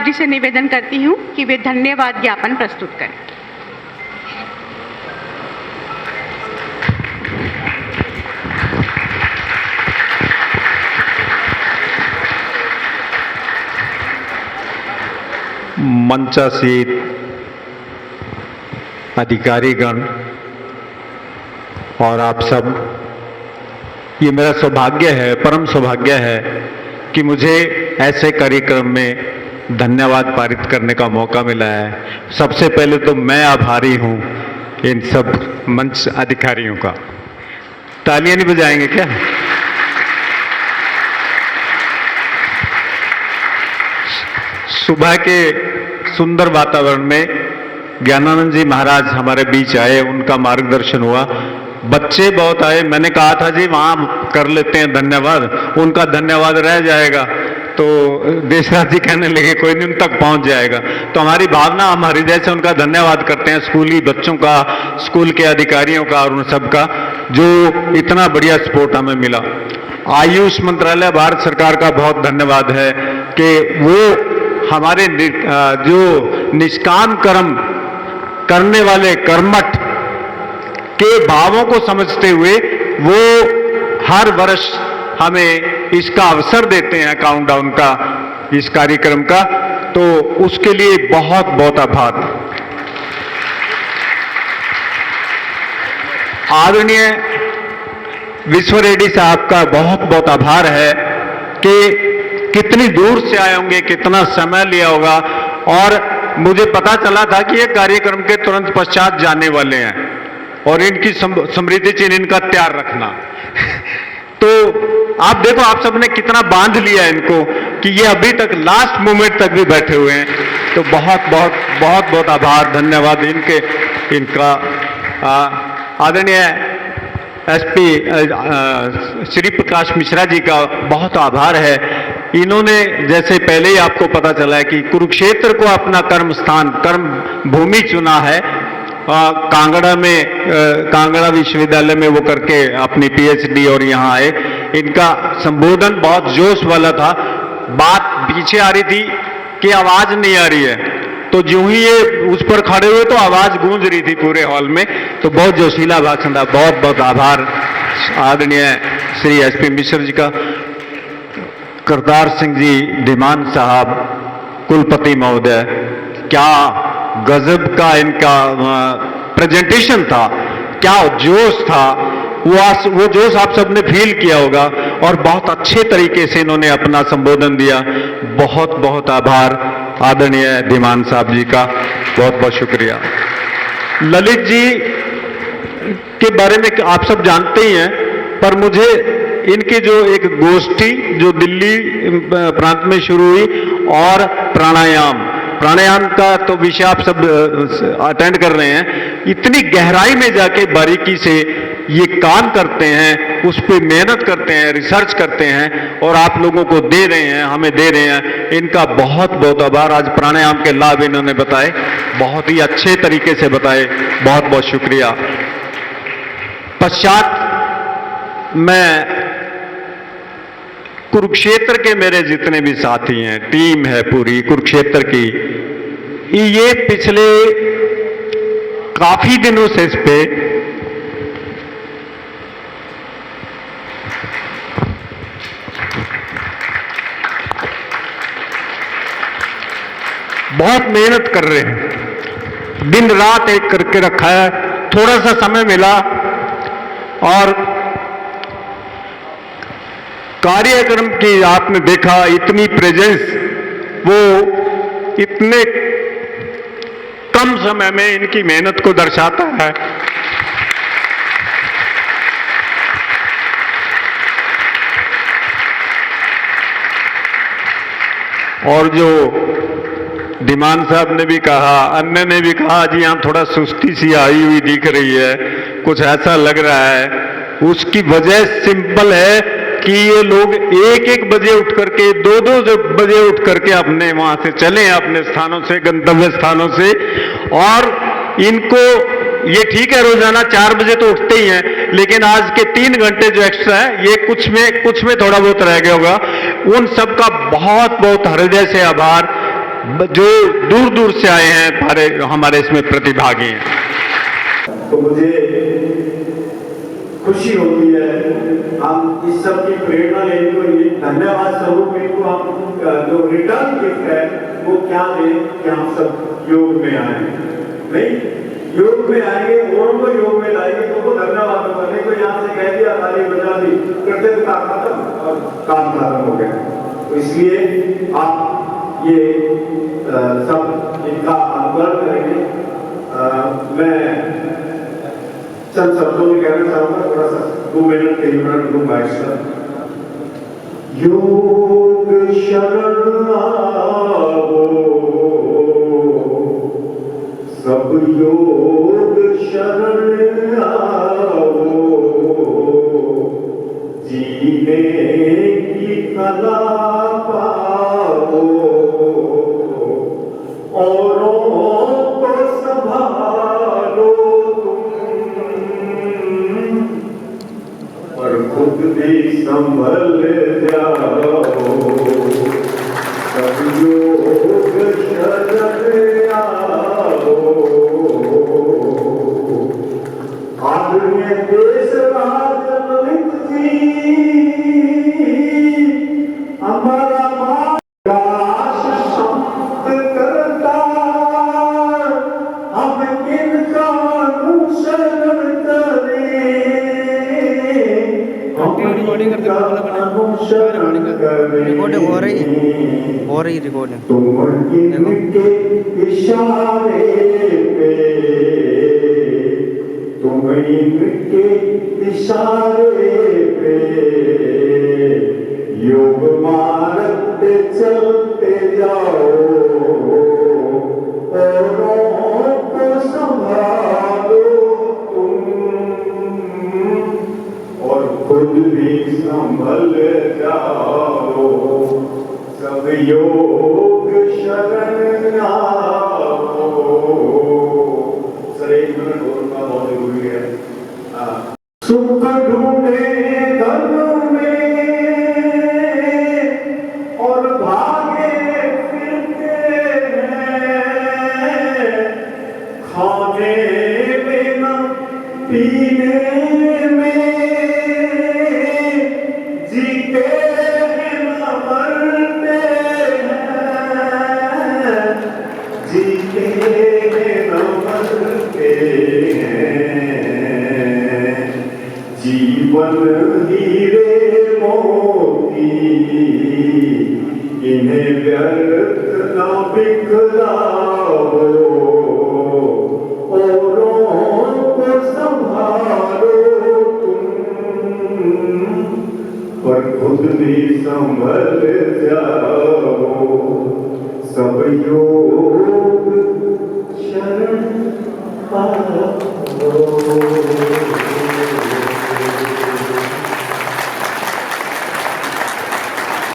जी से निवेदन करती हूँ कि वे धन्यवाद ज्ञापन प्रस्तुत करें। मंचासीन अधिकारीगण और आप सब, ये मेरा सौभाग्य है, परम सौभाग्य है कि मुझे ऐसे कार्यक्रम में धन्यवाद पारित करने का मौका मिला है। सबसे पहले तो मैं आभारी हूँ इन सब मंच अधिकारियों का। तालियां नहीं बजाएंगे क्या? सुबह के सुंदर वातावरण में ज्ञानानंद जी महाराज हमारे बीच आए, उनका मार्गदर्शन हुआ। बच्चे बहुत आए, मैंने कहा था जी वहां कर लेते हैं धन्यवाद, उनका धन्यवाद रह जाएगा। तो देशराज जी कहने लगे कोई नहीं, उन तक पहुंच जाएगा। तो हमारी भावना, हम हृदय से उनका धन्यवाद करते हैं, स्कूली बच्चों का, स्कूल के अधिकारियों का और उन सबका, जो इतना बढ़िया सपोर्ट हमें मिला। आयुष मंत्रालय भारत सरकार का बहुत धन्यवाद है कि वो हमारे जो निष्काम कर्म करने वाले कर्मठ के भावों को समझते हुए वो हर वर्ष हमें इसका अवसर देते हैं, काउंटडाउन का, इस कार्यक्रम का। तो उसके लिए बहुत बहुत आभार। आदरणीय विश्व रेड्डी साहब का बहुत बहुत आभार है कि कितनी दूर से आए होंगे, कितना समय लिया होगा, और मुझे पता चला था कि ये कार्यक्रम के तुरंत पश्चात जाने वाले हैं और इनकी समृद्धि चिन्ह इनका तैयार रखना। तो आप देखो, आप सबने कितना बांध लिया इनको कि ये अभी तक लास्ट मोमेंट तक भी बैठे हुए हैं। तो बहुत बहुत बहुत बहुत आभार, धन्यवाद इनका। आदरणीय एसपी श्री प्रकाश मिश्रा जी का बहुत आभार है। इन्होंने, जैसे पहले ही आपको पता चला है कि कुरुक्षेत्र को अपना कर्म स्थान, कर्म भूमि चुना है। कांगड़ा में, कांगड़ा विश्वविद्यालय में वो करके अपनी पीएचडी और यहाँ आए। इनका संबोधन बहुत जोश वाला था। बात पीछे आ रही थी कि आवाज नहीं आ रही है, तो जो ही ये उस पर खड़े हुए तो आवाज गूंज रही थी पूरे हॉल में। तो बहुत जोशीला भाषण था। बहुत बहुत आभार आदरणीय श्री एसपी मिश्र जी का। करतार सिंह जी धीमान साहब, कुलपति महोदय, क्या गजब का इनका प्रेजेंटेशन था, क्या जोश था। वो जोश आप सबने फील किया होगा और बहुत अच्छे तरीके से इन्होंने अपना संबोधन दिया। बहुत बहुत आभार आदरणीय धीमान साहब जी का, बहुत बहुत शुक्रिया। ललित जी के बारे में आप सब जानते ही हैं, पर मुझे इनकी जो एक गोष्ठी जो दिल्ली प्रांत में शुरू हुई, और प्राणायाम का तो विषय आप सब अटेंड कर रहे हैं, इतनी गहराई में जाके बारीकी से ये काम करते हैं, उस पर मेहनत करते हैं, रिसर्च करते हैं और आप लोगों को दे रहे हैं, हमें दे रहे हैं। इनका बहुत बहुत आभार। आज प्राणायाम के लाभ इन्होंने बताए, बहुत ही अच्छे तरीके से बताए, बहुत बहुत शुक्रिया। पश्चात मैं कुरुक्षेत्र के मेरे जितने भी साथी हैं, टीम है पूरी कुरुक्षेत्र की, ये पिछले काफी दिनों से इस पे बहुत मेहनत कर रहे हैं, दिन रात एक करके रखा है। थोड़ा सा समय मिला और कार्यक्रम की आपने देखा, इतनी प्रेजेंस, वो इतने कम समय में इनकी मेहनत को दर्शाता है। और जो धीमान साहब ने भी कहा, अन्य ने भी कहा, जी यहाँ थोड़ा सुस्ती सी आई हुई दिख रही है, कुछ ऐसा लग रहा है। उसकी वजह सिंपल है कि ये लोग एक एक बजे उठ करके, दो दो बजे उठ करके अपने वहां से चले हैं, अपने स्थानों से, गंतव्य स्थानों से। और इनको ये ठीक है रोजाना 4 बजे तो उठते ही हैं, लेकिन आज के 3 घंटे जो एक्स्ट्रा है, ये कुछ में थोड़ा बहुत रह गया होगा। उन सबका बहुत बहुत हृदय से आभार। जो दूर दूर से आए हैं हमारे इसमें प्रतिभागी हैं। तो मुझे खुशी होती है, हम इस सब की प्रेरणा लेने को, ये धन्यवाद स्वरूप इनको हम जो रिटर्न गिफ्ट है वो क्या दें कि हम सब योग में आए। नहीं, योग में आएंगे और उनको योग में लाएंगे तो वो धन्यवाद होगा। नहीं तो यहाँ से कह दिया, ताली बजा दी, कृतज्ञता खत्म और काम खत्म हो गया। तो इसलिए आप ये सब इनका अनुकरण करेंगे। मैं चंद शब्दों में कहना चाहूंगा, थोड़ा सा 2 मिनट 3 मिनट दूंगा इसका। योग शरण आवो, सब योग शरण आवो, जीने की कला पाओ, औरों को संभालो और खुद भी संभल जाओ, सब योग शरण आओ। आदरणीय देशराज ललित जी, हमारा मार्ग शब्द करता, हम इनका अनुसरण करें, रिकॉर्डिंग करते रिकॉर्डिंग हो रही रिकॉर्डिंग। तुम इनके इशारे पे, तुम इनके इशारे पे योग मार्ग पे चलते जाओ, औरों को संभालो तुम और खुद भी संभल जाओ, सब योग शरण आओ। सर 1 मिनट और का बहुत जरूरी है। सुख ढूंढे धन में और भागे फिरते हैं, खाने में न पीने में, जीते हैं न मरते हैं, जीते हैं न मरते हैं, जीवन हीरे मोती, इन्हें व्यर्थ न बिखराओ, औरों को संभालो तुम और खुद भी संभल जाओ।